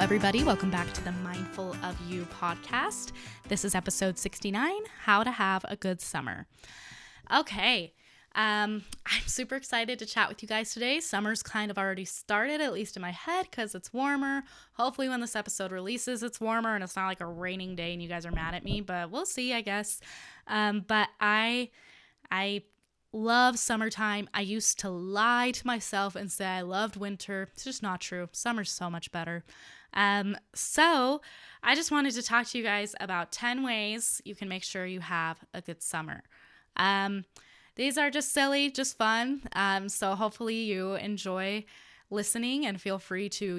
everybody. Welcome back to the Mindful of You podcast. This is episode 69, How to Have a Good Summer. Okay, I'm super excited to chat with you guys today. Summer's kind of already started, at least in my head, because it's warmer. Hopefully when this episode releases, it's warmer and it's not like a raining day and you guys are mad at me, but we'll see, I guess. But I love summertime. I used to lie to myself and say I loved winter. It's just not true. Summer's so much better. So I just wanted to talk to you guys about 10 ways you can make sure you have a good summer. These are just silly, just fun. So hopefully you enjoy listening and feel free to,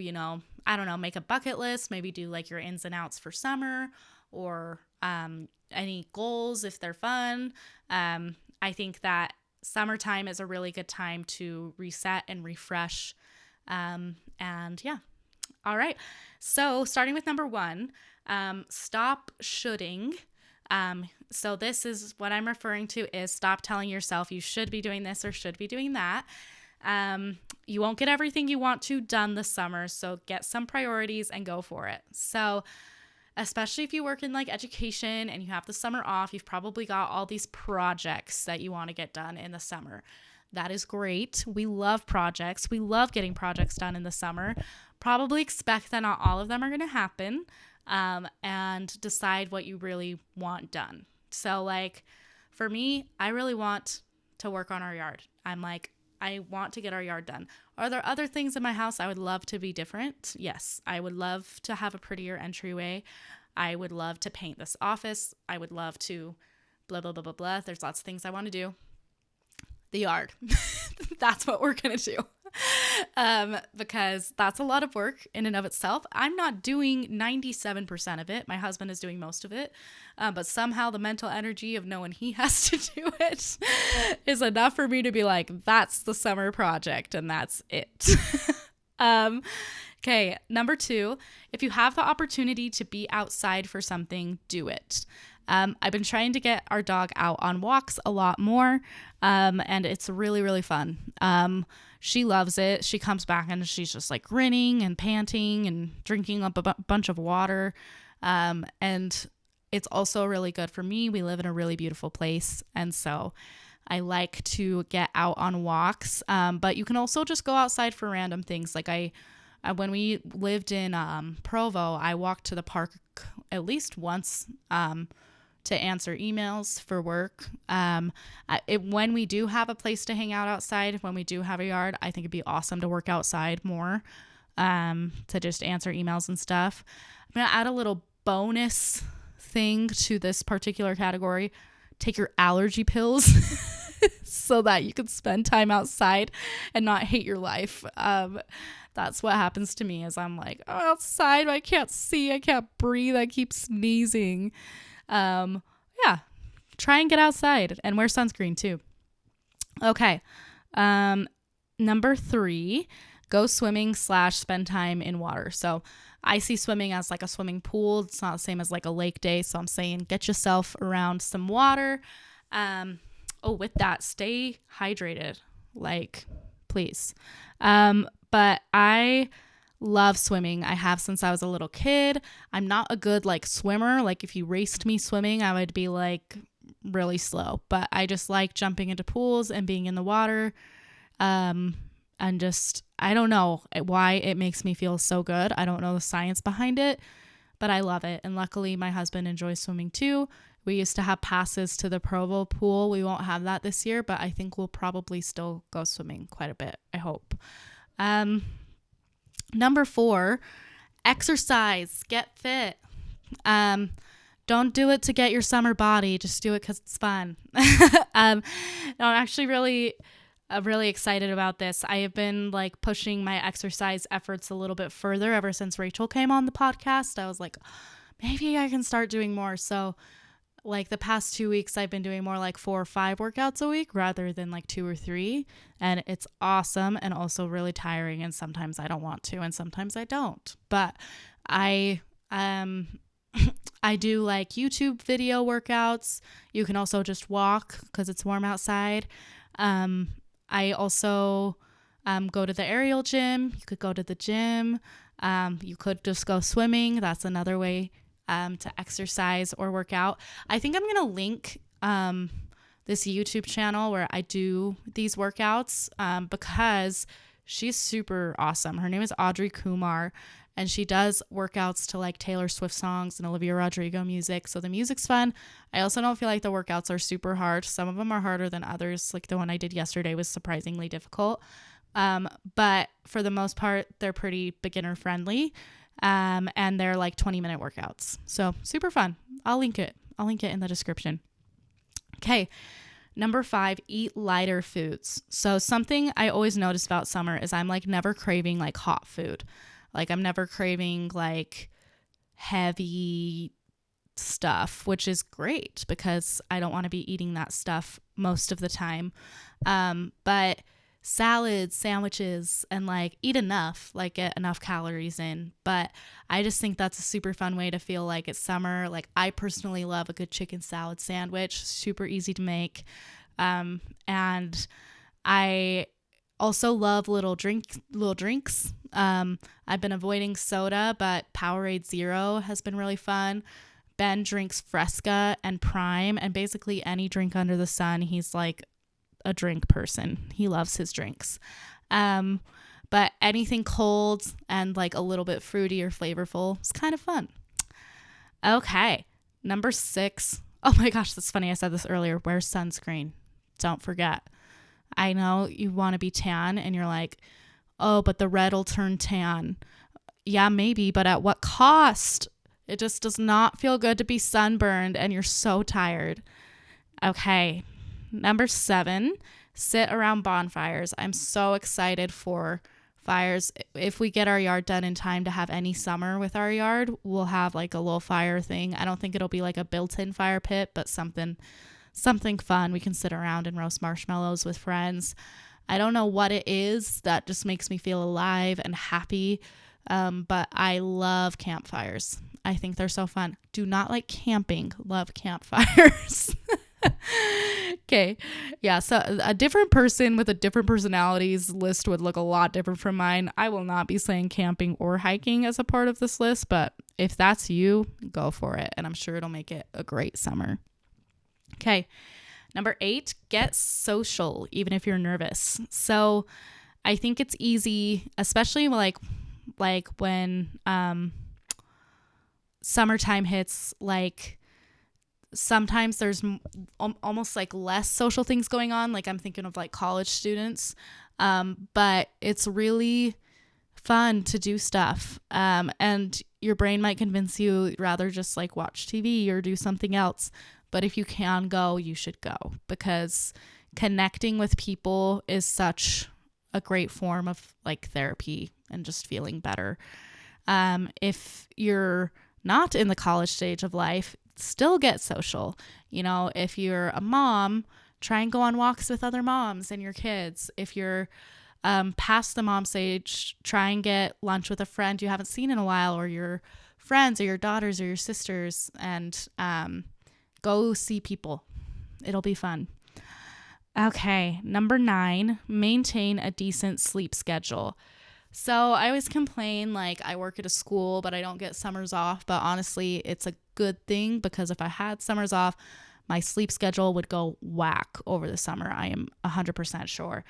make a bucket list, maybe do like your ins and outs for summer or any goals if they're fun. I think that summertime is a really good time to reset and refresh. All right. So starting with number 1, stop shoulding. So this is what I'm referring to is stop telling yourself you should be doing this or should be doing that. You won't get everything you want to done this summer. So get some priorities and go for it. So especially if you work in like education and you have the summer off, you've probably got all these projects that you want to get done in the summer. That is great. We love projects. We love getting projects done in the summer. Probably expect that not all of them are going to happen, and decide what you really want done. So like for me, I really want to work on our yard. I want to get our yard done. Are there other things in my house I would love to be different? Yes, I would love to have a prettier entryway. I would love to paint this office. I would love to blah, blah, blah, blah, blah. There's lots of things I want to do. The yard. That's what we're going to do. Because that's a lot of work in and of itself. I'm not doing 97% of it. My husband is doing most of it. But somehow the mental energy of knowing he has to do it is enough for me to be like, that's the summer project and that's it. Okay. Number 2, if you have the opportunity to be outside for something, do it. I've been trying to get our dog out on walks a lot more, and it's really, really fun. She loves it. She comes back and she's just like grinning and panting and drinking up a bunch of water, and it's also really good for me. We live in a really beautiful place, and so I like to get out on walks, but you can also just go outside for random things. Like when we lived in Provo, I walked to the park at least once to answer emails for work. When we do have a place to hang out outside, when we do have a yard, I think it'd be awesome to work outside more, to just answer emails and stuff. I'm going to add a little bonus thing to this particular category. Take your allergy pills so that you can spend time outside and not hate your life. That's what happens to me is I'm like, oh, outside, I can't see, I can't breathe, I keep sneezing. Try and get outside and wear sunscreen too. Okay. Number 3, go swimming / spend time in water. So I see swimming as like a swimming pool. It's not the same as like a lake day. So I'm saying get yourself around some water. With that, stay hydrated, like please. But I love swimming. I have since I was a little kid. I'm not a good like swimmer. Like if you raced me swimming, I would be like really slow, but I just like jumping into pools and being in the water. And just, I don't know why it makes me feel so good. I don't know the science behind it, but I love it. And luckily my husband enjoys swimming too. We used to have passes to the Provo pool. We won't have that this year, but I think we'll probably still go swimming quite a bit, I hope. Number 4, exercise, get fit. Don't do it to get your summer body. Just do it because it's fun. I'm actually really excited about this. I have been like pushing my exercise efforts a little bit further ever since Rachel came on the podcast. I was like, maybe I can start doing more. So like the past 2 weeks, I've been doing more like 4 or 5 workouts a week rather than like 2 or 3. And it's awesome and also really tiring. And sometimes I don't want to, and sometimes I don't. But I do like YouTube video workouts. You can also just walk because it's warm outside. I also Go to the aerial gym. You could go to the gym. You could just go swimming. That's another way to exercise or work out. I think I'm going to link this YouTube channel where I do these workouts because she's super awesome. Her name is Audrey Kumar, and she does workouts to like Taylor Swift songs and Olivia Rodrigo music. So the music's fun. I also don't feel like the workouts are super hard. Some of them are harder than others. Like the one I did yesterday was surprisingly difficult. But for the most part, they're pretty beginner friendly. And they're like 20-minute workouts. So super fun. I'll link it in the description. Okay. Number 5, eat lighter foods. So something I always notice about summer is I'm like never craving like hot food. Like I'm never craving like heavy stuff, which is great because I don't want to be eating that stuff most of the time. But salads, sandwiches, and like eat enough, like get enough calories in. But I just think that's a super fun way to feel like it's summer. Like I personally love a good chicken salad sandwich, super easy to make. And I also love little drinks. I've been avoiding soda, but Powerade Zero has been really fun. Ben drinks Fresca and Prime, and basically any drink under the sun. He's like a drink person. He loves his drinks. But anything cold and like a little bit fruity or flavorful is kind of fun. Okay. Number 6. Oh my gosh, that's funny. I said this earlier. Wear sunscreen. Don't forget. I know you want to be tan and you're like, oh, but the red will turn tan. Yeah, maybe, but at what cost? It just does not feel good to be sunburned and you're so tired. Okay. Number 7, sit around bonfires. I'm so excited for fires. If we get our yard done in time to have any summer with our yard, we'll have like a little fire thing. I don't think it'll be like a built-in fire pit, but something fun. We can sit around and roast marshmallows with friends. I don't know what it is that just makes me feel alive and happy, but I love campfires. I think they're so fun. Do not like camping. Love campfires. Okay. Yeah. So a different person with a different personalities list would look a lot different from mine. I will not be saying camping or hiking as a part of this list, but if that's you, go for it. And I'm sure it'll make it a great summer. Okay. Number 8, get social, even if you're nervous. So I think it's easy, especially like when summertime hits, like sometimes there's almost like less social things going on. Like I'm thinking of like college students. But it's really fun to do stuff. And your brain might convince you rather just like watch TV or do something else. But if you can go, you should go because connecting with people is such a great form of like therapy and just feeling better. If you're not in the college stage of life, still get social. You know, if you're a mom, try and go on walks with other moms and your kids. If you're past the mom stage, try and get lunch with a friend you haven't seen in a while, or your friends or your daughters or your sisters, and go see people. It'll be fun. Okay, number 9, maintain a decent sleep schedule. So I always complain like I work at a school, but I don't get summers off. But honestly, it's a good thing because if I had summers off, my sleep schedule would go whack over the summer. I am 100% sure.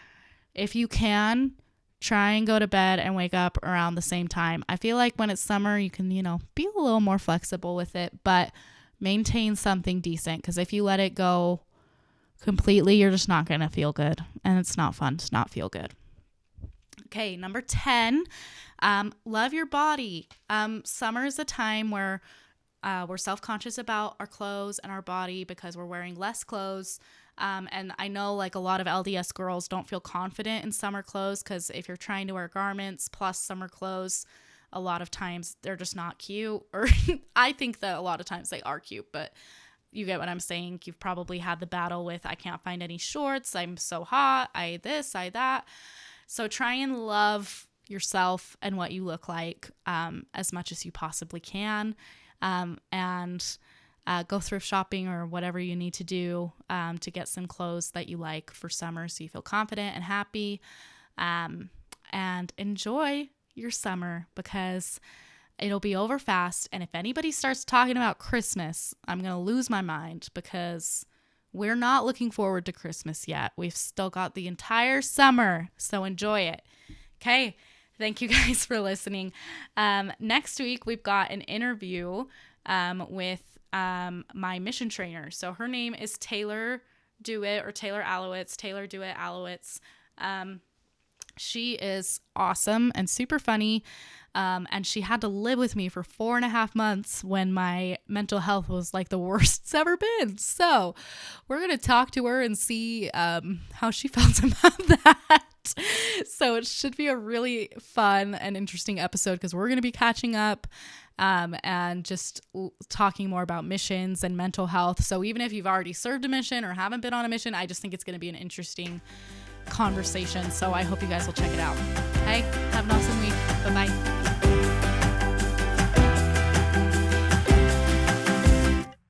If you can, try and go to bed and wake up around the same time. I feel like when it's summer, you can, be a little more flexible with it, but maintain something decent because if you let it go completely, you're just not going to feel good. And it's not fun to not feel good. Okay, number 10, love your body. Summer is a time where we're self-conscious about our clothes and our body because we're wearing less clothes. And I know like a lot of LDS girls don't feel confident in summer clothes because if you're trying to wear garments plus summer clothes, a lot of times they're just not cute. Or I think that a lot of times they are cute, but you get what I'm saying. You've probably had the battle with, I can't find any shorts. I'm so hot. I this, I that. So try and love yourself and what you look like as much as you possibly can. And go thrift shopping or whatever you need to do to get some clothes that you like for summer so you feel confident and happy. And enjoy your summer, because it'll be over fast. And if anybody starts talking about Christmas, I'm going to lose my mind, because we're not looking forward to Christmas yet. We've still got the entire summer, so enjoy it. Okay. Thank you guys for listening. Next week, we've got an interview with my mission trainer. So her name is Taylor Dewitt, or Taylor Alowitz, Taylor Dewitt Alowitz. She is awesome and super funny. And she had to live with me for 4.5 months when my mental health was like the worst it's ever been. So we're going to talk to her and see how she felt about that. So it should be a really fun and interesting episode, because we're going to be catching up and just talking more about missions and mental health. So even if you've already served a mission or haven't been on a mission, I just think it's going to be an interesting conversation. So I hope you guys will check it out. Okay, have an awesome week.